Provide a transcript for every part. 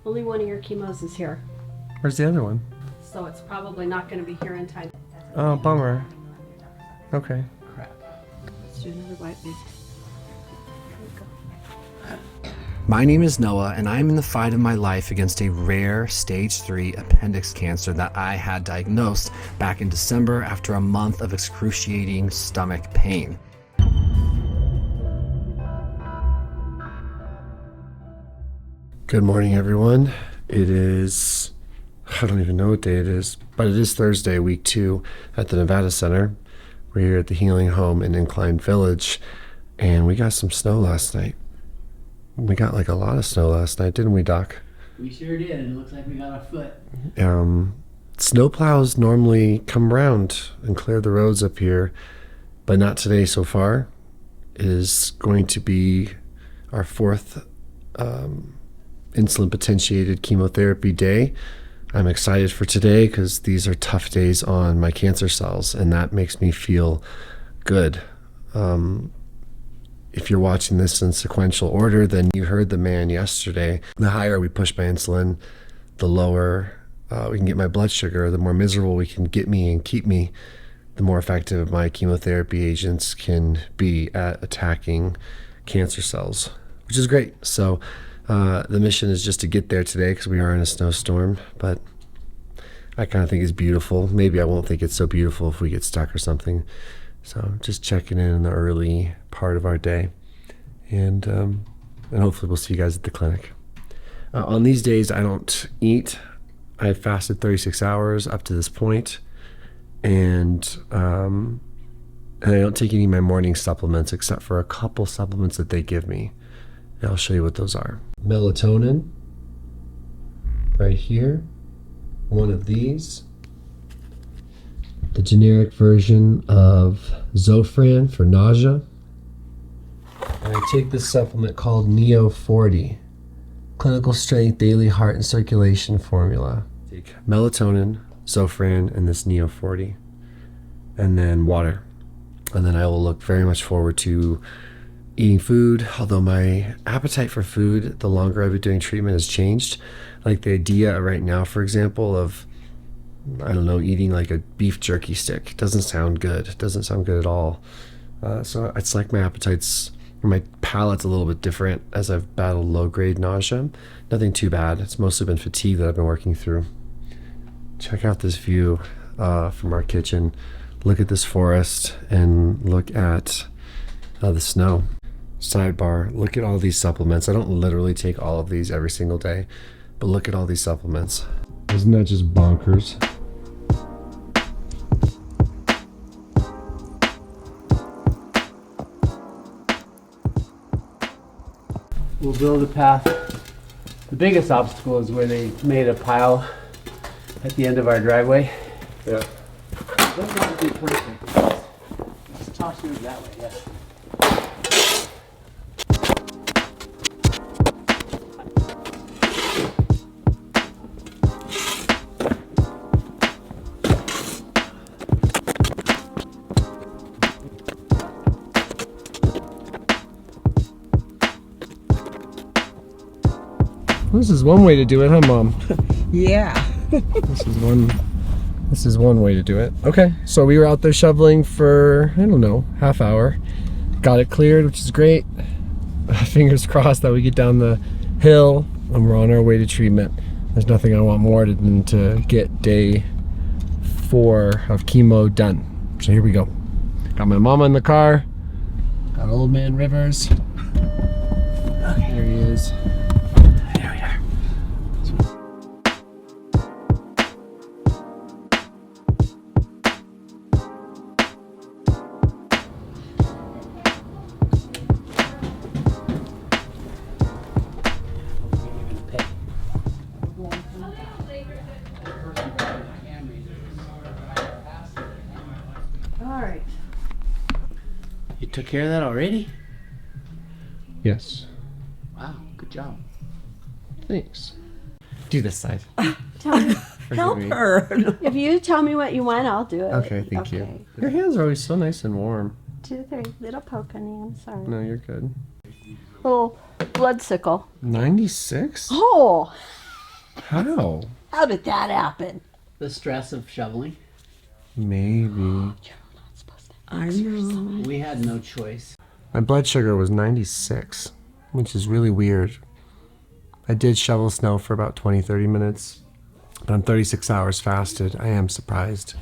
Only one of your chemos is here. Where's the other one? So it's probably not going to be here in time. Oh, bummer. Okay. Crap. Let's do another white one. My name is Noah, and I'm in the fight of my life against a rare stage 3 appendix cancer that I had diagnosed back in December after a month of excruciating stomach pain. Good morning, everyone. It is, I don't even know what day it is, but it is Thursday, week 2 at the Nevada Center. We're here at the Healing Home in Incline Village, and we got some snow last night. We got like a lot of snow last night, didn't we, Doc? We sure did. It looks like we got a foot. Snow plows normally come around and clear the roads up here, but not today so far. It is going to be our 4th insulin potentiated chemotherapy day. I'm excited for today because these are tough days on my cancer cells, and that makes me feel good. If you're watching this in sequential order, then you heard the man yesterday. The higher we push my insulin, the lower we can get my blood sugar, the more miserable we can get me and keep me, the more effective my chemotherapy agents can be at attacking cancer cells, which is great. So the mission is just to get there today because we are in a snowstorm, but I kind of think it's beautiful. Maybe I won't think it's so beautiful if we get stuck or something. So just checking in the early part of our day, and hopefully we'll see you guys at the clinic. On these days, I don't eat. I fasted 36 hours up to this point, and I don't take any of my morning supplements except for a couple supplements that they give me. And I'll show you what those are. Melatonin, right here. One of these. The generic version of Zofran for nausea. And I take this supplement called Neo 40, clinical strength daily heart and circulation formula. Take melatonin, Zofran, and this Neo 40, and then water. And then I will look very much forward to eating food, although my appetite for food, the longer I've been doing treatment, has changed. Like the idea right now, for example, of, I don't know, eating like a beef jerky stick doesn't sound good. It doesn't sound good at all. So it's like my appetite's, or my palate's a little bit different as I've battled low-grade nausea. Nothing too bad. It's mostly been fatigue that I've been working through. Check out this view from our kitchen. Look at this forest and look at the snow. Sidebar, look at all these supplements. I don't literally take all of these every single day, but look at all these supplements. Isn't that just bonkers? We'll build a path. The biggest obstacle is where they made a pile at the end of our driveway. Yeah. Those might be perfect. Let's toss yours that way, yes. This is one way to do it, huh, Mom? Yeah. This is one way to do it. Okay, so we were out there shoveling for, I don't know, half hour. Got it cleared, which is great. Fingers crossed that we get down the hill and we're on our way to treatment. There's nothing I want more than to get day 4 of chemo done. So here we go. Got my mama in the car. Got old man Rivers. Okay. There he is. There we are. All right. You took care of that already? Yes. Wow, good job. Thanks. Do this side. Tell me, Help me. her. if you tell me what you want, I'll do it. Okay, thank you. Your hands are always so nice and warm. 2, 3, little poke, honey. I'm sorry. No, you're good. Little blood sickle. 96? Oh, How? How did that happen? The stress of shoveling. Maybe. You're not supposed to. I know. We had no choice. My blood sugar was 96, which is really weird. I did shovel snow for about 20-30 minutes, but I'm 36 hours fasted. I am surprised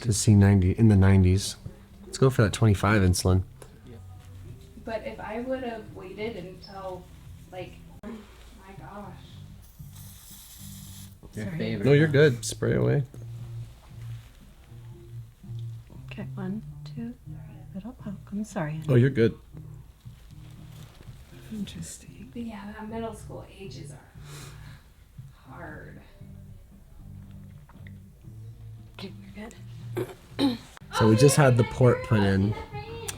to see 90 in the 90s. Let's go for that 25 insulin. But if I would have waited until, like, my gosh. Your favorite. No, you're good. Spray away. Okay, 1, 2, little poke. I'm sorry. Oh, you're good. Interesting. But yeah, that middle school ages are hard. Okay, we're good. So we just had the port put in.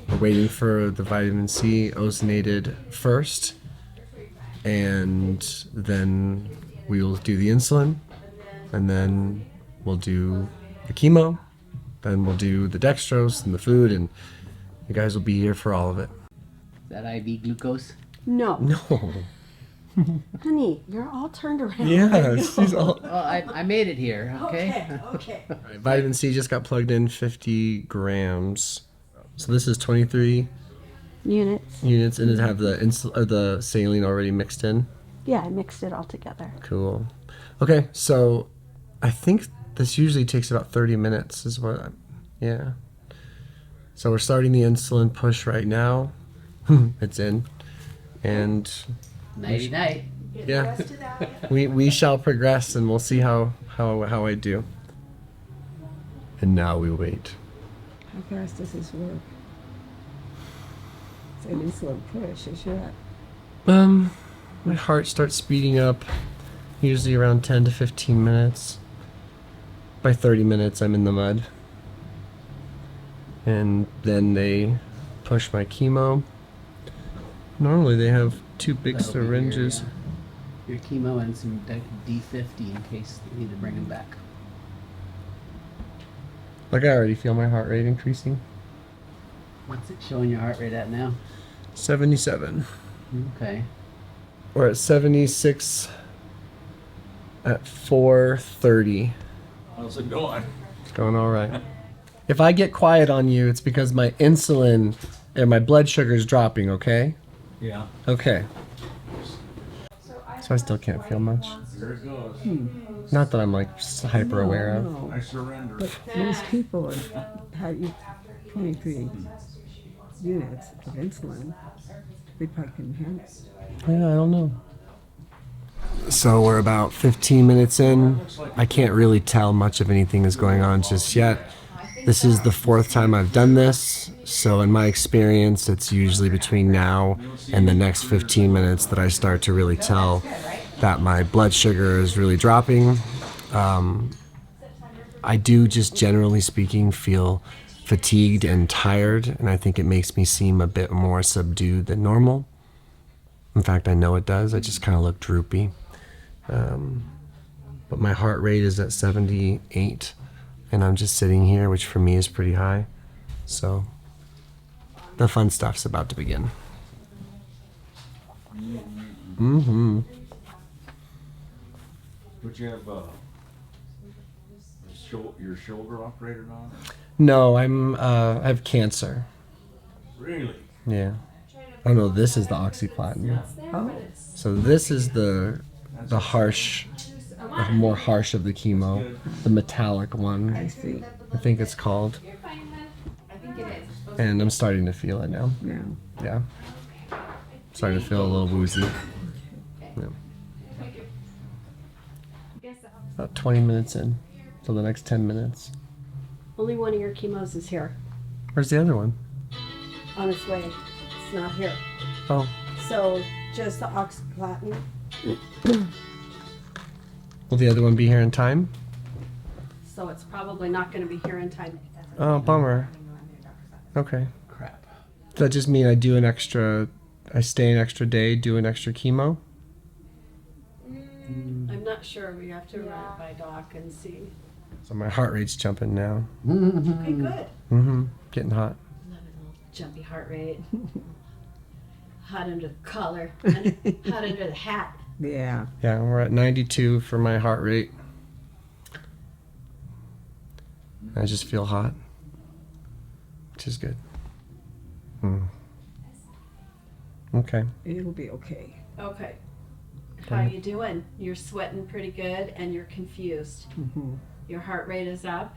We're waiting for the vitamin C ozonated first, and then we will do the insulin, and then we'll do the chemo, then we'll do the dextrose and the food, and you guys will be here for all of it. That IV glucose. No, No. honey, you're all turned around. Yeah, she's all. Well, I made it here, okay? Okay. All right, vitamin C just got plugged in, 50 grams. So this is 23 Units. units, and it have the saline already mixed in. Yeah, I mixed it all together. Cool. Okay, so I think this usually takes about 30 minutes is what yeah. So we're starting the insulin push right now. It's in. And Nighty night. yeah, we shall progress, and we'll see how I do. And now we wait. How fast does this work? It's an insulin push, is that? My heart starts speeding up usually around 10 to 15 minutes. By 30 minutes I'm in the mud. And then they push my chemo. Normally they have 2 big That'll be syringes. Your chemo and some D50 in case you need to bring them back. Like I already feel my heart rate increasing. What's it showing your heart rate at now? 77. Okay. We're at 76 at 4:30. How's it going? It's going all right. If I get quiet on you, it's because my insulin and my blood sugar is dropping, okay? Yeah. Okay. So I still can't feel much. Here it goes. Not that I'm like hyper aware of. No. I surrender. But most people have 23 units of insulin. They probably couldn't handle it. Yeah, I don't know. So we're about 15 minutes in. I can't really tell much of anything is going on just yet. This is the 4th time I've done this, so in my experience, it's usually between now and the next 15 minutes that I start to really tell that my blood sugar is really dropping. I do, just generally speaking, feel fatigued and tired, and I think it makes me seem a bit more subdued than normal. In fact, I know it does. I just kind of look droopy. But my heart rate is at 78, and I'm just sitting here, which for me is pretty high. So the fun stuff's about to begin. Mm-hmm. But you have your shoulder operated on? No, I have cancer. Really? Yeah. Oh no, this is the oxyplatin. Oh, So this is the harsh, the more harsh of the chemo, the metallic I one, see. I think it's called. I think it is. And I'm starting to feel it now. Yeah. Yeah. Starting to feel a little woozy. Yeah. About 20 minutes in. So the next 10 minutes. Only one of your chemos is here. Where's the other one? On its way. It's not here. Oh. So just the oxyplatin. Will the other one be here in time? So it's probably not going to be here in time. Oh, bummer. Okay. Crap. Does that just mean I stay an extra day, do an extra chemo? I'm not sure. We have to run it by doc and see. So my heart rate's jumping now. Okay, good. Mm-hmm. Getting hot. Love a little jumpy heart rate. Hot under the collar. Hot under the hat. Yeah. Yeah, we're at 92 for my heart rate. I just feel hot, which is good. Okay. It'll be okay. Okay. How you doing? You're sweating pretty good and you're confused. Your heart rate is up.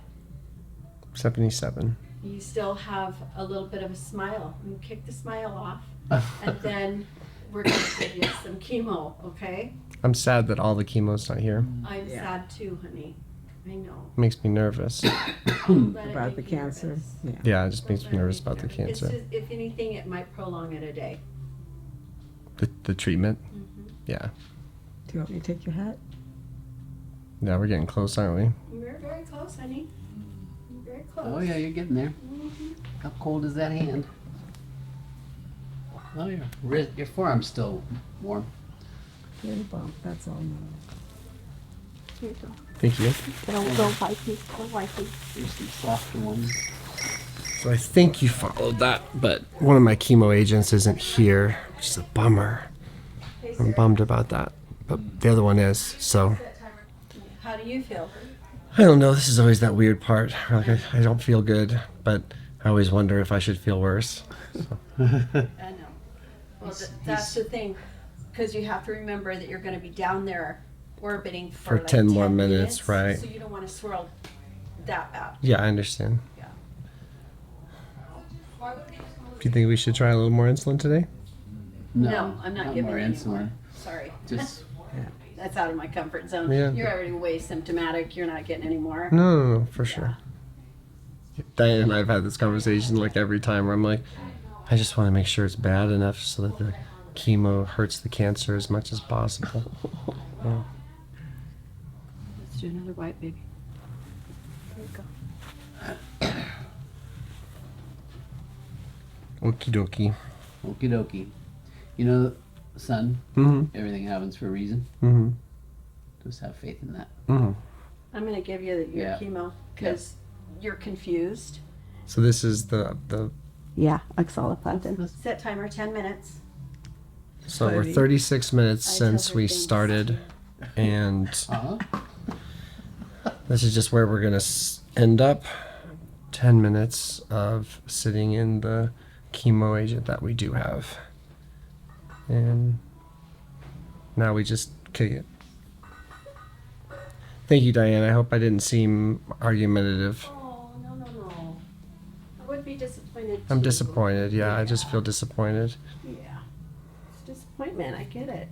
77. You still have a little bit of a smile. You kick the smile off. And then we're going to give you some chemo, okay? I'm sad that all the chemo's not here. I'm sad too, honey. I know. Makes me nervous. Let it About make the you cancer. nervous. Yeah. Yeah, it just makes me nervous about the It's cancer. just, if anything, it might prolong it a day. The treatment? Yeah. Do you want me to take your hat? Yeah, we're getting close, aren't we? We're very close, honey. We're very close. Oh yeah, you're getting there. How cold is that hand? Oh, your forearm's still warm. Little bump, that's all. Here you go. Thank you. Go wifey. Go wifey. Here's some softer ones. So I think you followed that, but one of my chemo agents isn't here, which is a bummer. I'm bummed about that. But the other one is, so How do you feel? I don't know. This is always that weird part. Like I don't feel good, but I always wonder if I should feel worse. I know. Well, that's the thing, because you have to remember that you're going to be down there orbiting for like 10 more minutes, right. So you don't want to swirl that bad. Yeah, I understand. Yeah. Do you think we should try a little more insulin today? No, I'm not giving more you insulin. anymore. Sorry. Just That's out of my comfort zone. Yeah. You're already way symptomatic. You're not getting any more. No, for sure. Diane and I have had this conversation like every time where I'm like, I just want to make sure it's bad enough so that the chemo hurts the cancer as much as possible. Yeah. Let's do another white, baby. There you go. Okie dokie. okie dokie. You know, son, Mm-hmm. everything happens for a reason. Mm-hmm. Just have faith in that. Mm-hmm. I'm going to give you your Yeah. chemo because you're confused. So this is the Yeah, oxaliplatin. Set timer 10 minutes. so we're 36 minutes I since tell her we things. started, and Uh-huh. this is just where we're gonna end up. 10 minutes of sitting in the chemo agent that we do have, and now we just kick it. Thank you, Diane. I hope I didn't seem argumentative. Oh, no. I would be disappointed. I'm too. disappointed. Yeah, I just feel disappointed. Yeah. It's disappointment. I get it.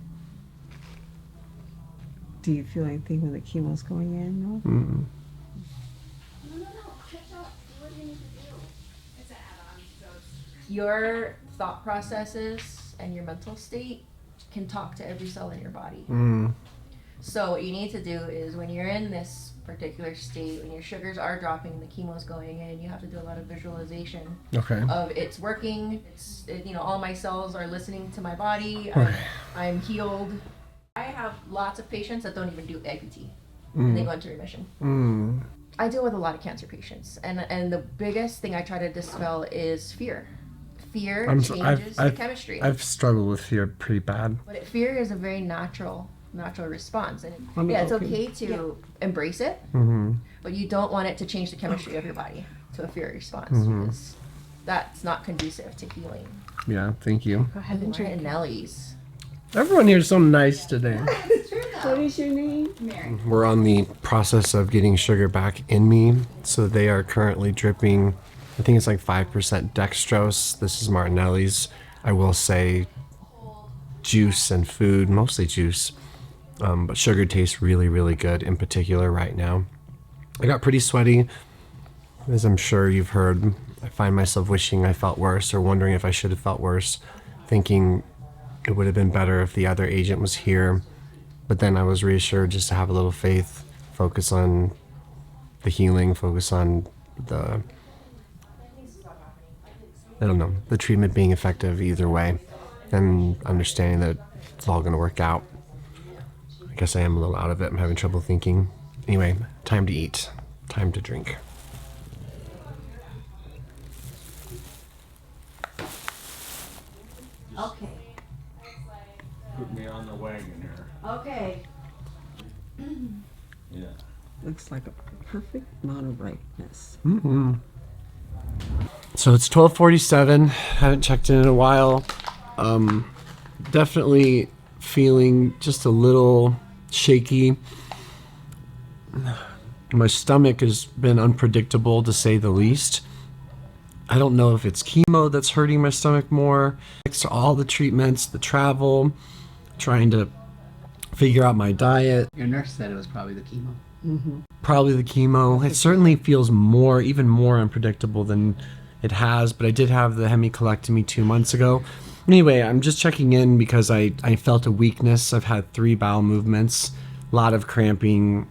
Do you feel anything when the chemo's going in? No? Mm. No. Check out what you need to do. It's an add-on. So Your thought processes and your mental state can talk to every cell in your body. Mm. So what you need to do is when you're in this particular state, when your sugars are dropping and the chemo's going in, you have to do a lot of visualization Okay. of it's working. All my cells are listening to my body. Okay. I'm healed. I have lots of patients that don't even do APT and they go into remission. Mm. I deal with a lot of cancer patients, and the biggest thing I try to dispel is fear. Fear changes the chemistry. I've struggled with fear pretty bad. But fear is a very natural response, and I'm it's okay. okay to embrace it, Mm-hmm. but you don't want it to change the chemistry of your body to a fear response because that's not conducive to healing. Yeah, thank you. go ahead and drink. And Nellie's. Everyone here is so nice today. What is your name? We're on the process of getting sugar back in me, so they are currently dripping, I think it's like 5% dextrose. This is Martinelli's. I will say juice and food, mostly juice, but sugar tastes really, really good in particular right now. I got pretty sweaty, as I'm sure you've heard. I find myself wishing I felt worse or wondering if I should have felt worse, thinking it would have been better if the other agent was here. But then I was reassured just to have a little faith, focus on the healing, focus on the treatment being effective either way, and understanding that it's all going to work out. I guess I am a little out of it. I'm having trouble thinking. Anyway, time to eat, time to drink. Okay. Put me on the wagon here. Looks like a perfect amount of ripeness. So it's 12:47. Haven't checked in a while. Definitely feeling just a little shaky. My stomach has been unpredictable, to say the least. I don't know if it's chemo that's hurting my stomach more. Thanks to all the treatments, the travel, trying to figure out my diet. Your nurse said it was probably the chemo. Probably the chemo. It certainly feels even more unpredictable than it has, but I did have the hemicolectomy 2 months ago. Anyway, I'm just checking in because I felt a weakness. I've had 3 bowel movements, a lot of cramping,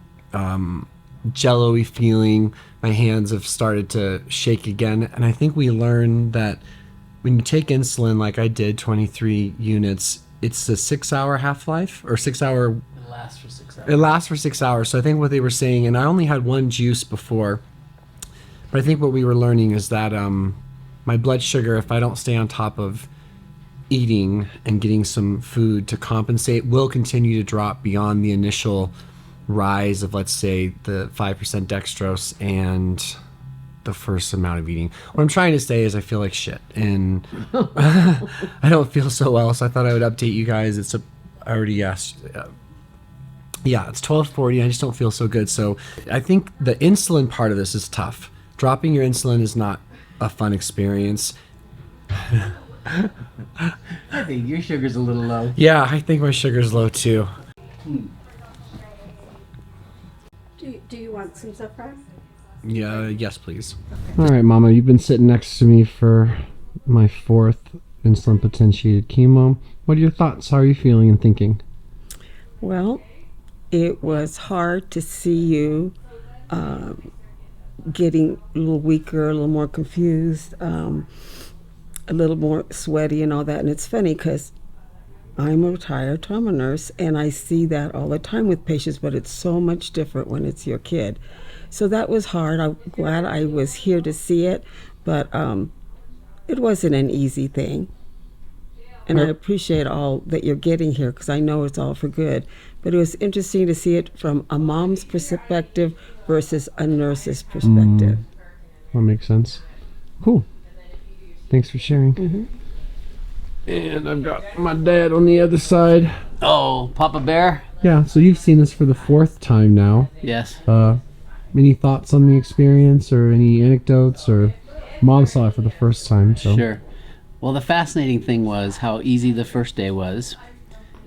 jello-y feeling. My hands have started to shake again. And I think we learned that when you take insulin, like I did, 23 units, it's a 6-hour half-life, or 6-hour. It lasts for 6 hours. It lasts for 6 hours. So I think what they were saying, and I only had 1 juice before, but I think what we were learning is that my blood sugar, if I don't stay on top of eating and getting some food to compensate, will continue to drop beyond the initial rise of, let's say, the 5% dextrose and the first amount of eating. What I'm trying to say is I feel like shit, and I don't feel so well, so I thought I would update you guys. I already asked. Yeah, it's 12:40. I just don't feel so good. So I think the insulin part of this is tough. Dropping your insulin is not a fun experience. I think your sugar's a little low. Yeah, I think my sugar's low too. Do you want some saffron? Yeah, yes, please. All right, Mama, you've been sitting next to me for my 4th insulin potentiated chemo. What are your thoughts? How are you feeling and thinking? Well, it was hard to see you getting a little weaker, a little more confused, a little more sweaty and all that. And it's funny because I'm a retired trauma nurse, and I see that all the time with patients, but it's so much different when it's your kid. So that was hard. I'm glad I was here to see it, but it wasn't an easy thing. And I appreciate all that you're getting here because I know it's all for good. But it was interesting to see it from a mom's perspective versus a nurse's perspective. That makes sense. Cool. Thanks for sharing. And I've got my dad on the other side. Oh, Papa Bear? Yeah, so you've seen this for the 4th time now. Yes. Any thoughts on the experience or any anecdotes? Or Mom saw it for the first time, so. Sure. Well, the fascinating thing was how easy the first day was.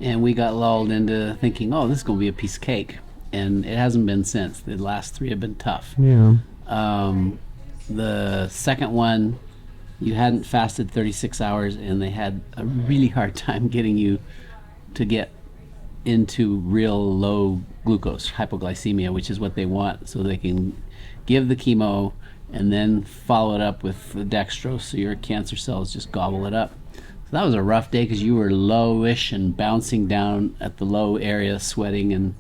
And we got lulled into thinking, oh, this is going to be a piece of cake. And it hasn't been since. The last 3 have been tough. Yeah. The second one, you hadn't fasted 36 hours, and they had a really hard time getting you to get into real low glucose, hypoglycemia, which is what they want, so they can give the chemo and then follow it up with the dextrose so your cancer cells just gobble it up. So that was a rough day because you were lowish and bouncing down at the low area, sweating and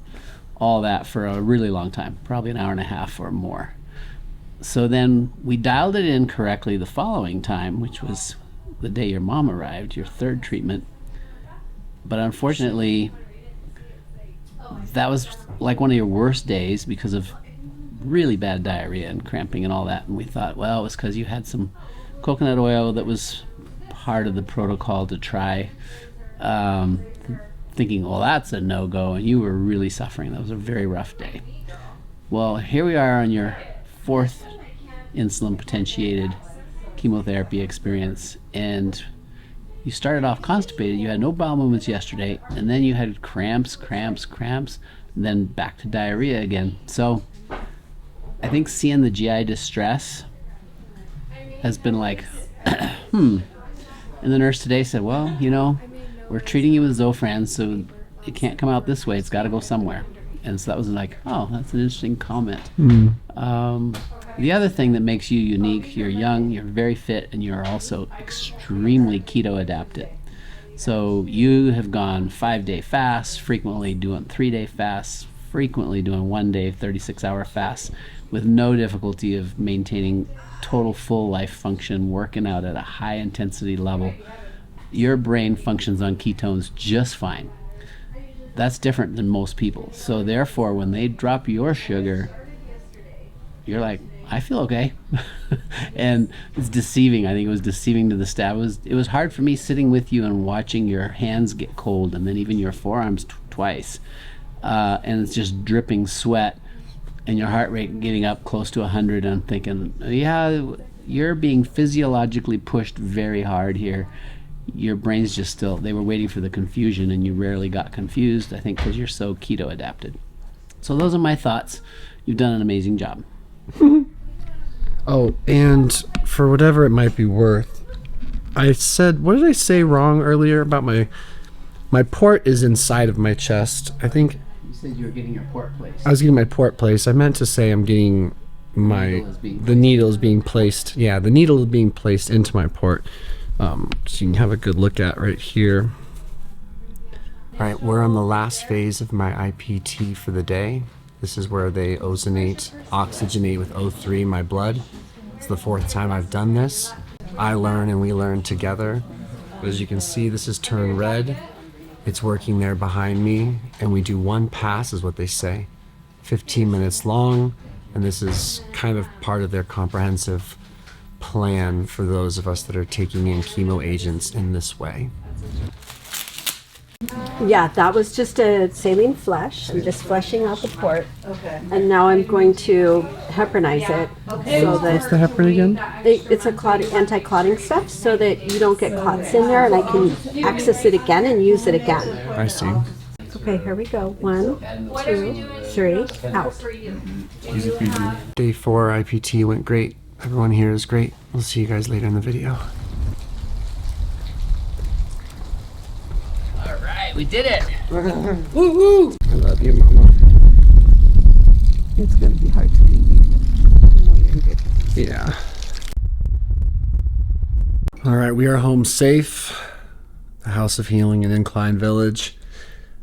all that for a really long time, probably an hour and a half or more. So then we dialed it in correctly the following time, which was the day your mom arrived, your 3rd treatment. But unfortunately, that was like one of your worst days because of really bad diarrhea and cramping and all that. And we thought, well, it was because you had some coconut oil that was part of the protocol to try. Thinking, well, that's a no-go, and you were really suffering. That was a very rough day. Well, here we are on your 4th insulin potentiated chemotherapy experience, and you started off constipated. You had no bowel movements yesterday, and then you had cramps, and then back to diarrhea again. So I think seeing the GI distress has been like, And the nurse today said, well, you know, we're treating you with Zofran, so it can't come out this way. It's got to go somewhere. And so that was like, oh, that's an interesting comment. The other thing that makes you unique, you're young, you're very fit, and you're also extremely keto adapted. So you have gone 5-day fasts, frequently doing 3-day fasts, frequently doing 1-day 36-hour fasts with no difficulty of maintaining total full life function, working out at a high intensity level. Your brain functions on ketones just fine. That's different than most people. So therefore, when they drop your sugar, you're like, I feel okay. And it's deceiving. I think it was deceiving to the staff. It was hard for me sitting with you and watching your hands get cold, and then even your forearms twice. And it's just dripping sweat and your heart rate getting up close to 100. And I'm thinking, yeah, you're being physiologically pushed very hard here. Your brain's just still, they were waiting for the confusion, and you rarely got confused, I think, because you're so keto adapted. So those are my thoughts. You've done an amazing job. Oh, and for whatever it might be worth, I said, what did I say wrong earlier about my port is inside of my chest? I think You said you were getting your port placed. I was getting my port placed. I meant to say I'm getting the needle is being placed. Yeah, the needle is being placed into my port. So you can have a good look at right here. All right, we're on the last phase of my IPT for the day. This is where they oxygenate with O3 my blood. It's the 4th time I've done this. I learn and we learn together. But as you can see, this is turned red. It's working there behind me, and we do 1 pass is what they say. 15 minutes long, and this is kind of part of their comprehensive plan for those of us that are taking in chemo agents in this way. Yeah, that was just a saline flush. I'm just flushing out the port. And now I'm going to heparinize it. So What's the heparin again? it's a anti-clotting stuff so that you don't get clots in there, and I can access it again and use it again. I see. Okay, here we go. 1, 2, 3, out. Easy peasy. Day 4 IPT went great. Everyone here is great. We'll see you guys later in the video. All right, we did it. Woo-hoo! I love you, Mama. It's going to be hard to leave. I know you're good. Yeah. All right, we are home safe. The House of Healing in Incline Village.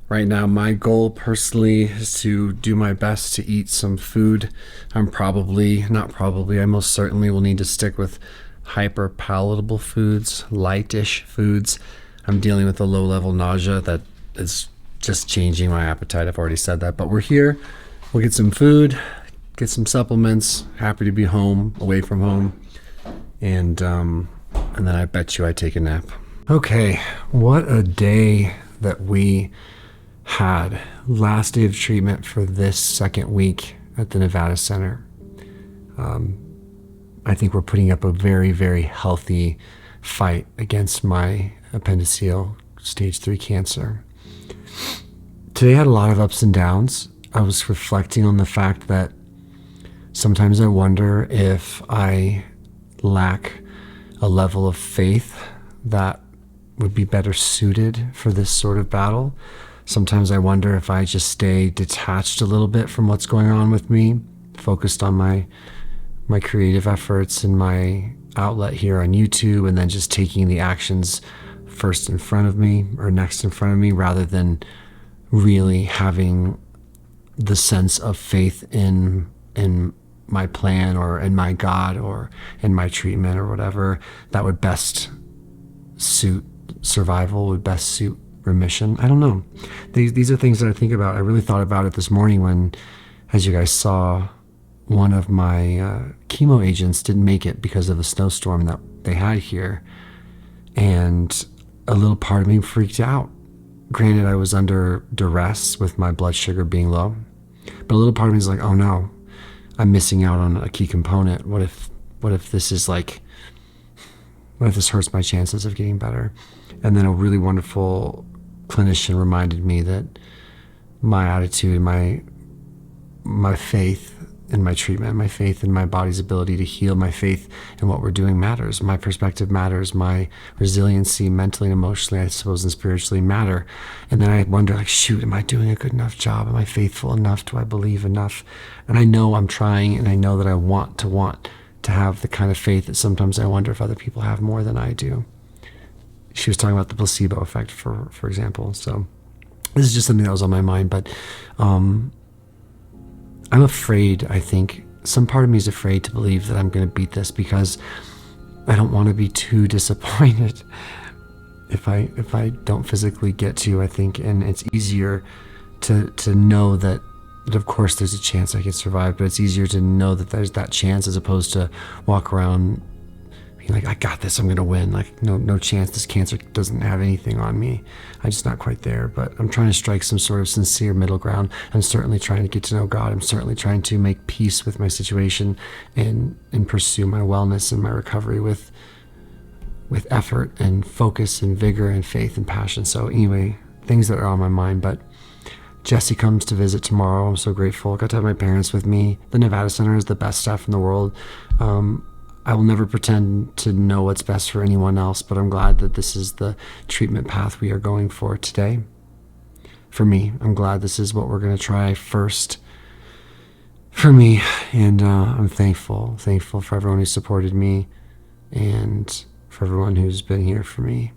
Right now, my goal personally is to do my best to eat some food. I most certainly will need to stick with hyper palatable foods, lightish foods. I'm dealing with a low level nausea that is just changing my appetite. I've already said that, but we're here. We'll get some food, get some supplements. Happy to be home, away from home. And then I bet you I take a nap. Okay, what a day that we had. Last day of treatment for this 2nd week at the Nevada Center. I think we're putting up a very, very healthy fight against my appendiceal stage 3 cancer. Today had a lot of ups and downs. I was reflecting on the fact that sometimes I wonder if I lack a level of faith that would be better suited for this sort of battle. Sometimes I wonder if I just stay detached a little bit from what's going on with me, focused on my creative efforts and my outlet here on YouTube, and then just taking the actions first in front of me or next in front of me, rather than really having the sense of faith in my plan or in my God or in my treatment or whatever that would best suit survival, would best suit remission. I don't know. These are things that I think about. I really thought about it this morning when, as you guys saw, one of my chemo agents didn't make it because of a snowstorm that they had here. And a little part of me freaked out. Granted, I was under duress with my blood sugar being low. But a little part of me is like, oh no, I'm missing out on a key component. What if this is like, what if this hurts my chances of getting better? And then a really wonderful clinician reminded me that my attitude, my faith in my treatment, my faith in my body's ability to heal, my faith in what we're doing matters. My perspective matters. My resiliency, mentally and emotionally, I suppose, and spiritually matter. And then I wonder, like, shoot, am I doing a good enough job? Am I faithful enough? Do I believe enough? And I know I'm trying, and I know that I want to have the kind of faith that sometimes I wonder if other people have more than I do. She was talking about the placebo effect, for example. So this is just something that was on my mind. But I'm afraid, I think, some part of me is afraid to believe that I'm going to beat this, because I don't want to be too disappointed if I don't physically get to, I think. And it's easier to know that of course there's a chance I could survive, but it's easier to know that there's that chance as opposed to walk around being like, I got this, I'm gonna win. Like, no chance, this cancer doesn't have anything on me. I'm just not quite there, but I'm trying to strike some sort of sincere middle ground. I'm certainly trying to get to know God. I'm certainly trying to make peace with my situation and pursue my wellness and my recovery with effort and focus and vigor and faith and passion. So anyway, things that are on my mind. But Jesse comes to visit tomorrow. I'm so grateful. I got to have my parents with me. The Nevada Center is the best staff in the world. I will never pretend to know what's best for anyone else, but I'm glad that this is the treatment path we are going for today. For me, I'm glad this is what we're going to try first for me. And I'm thankful for everyone who supported me and for everyone who's been here for me.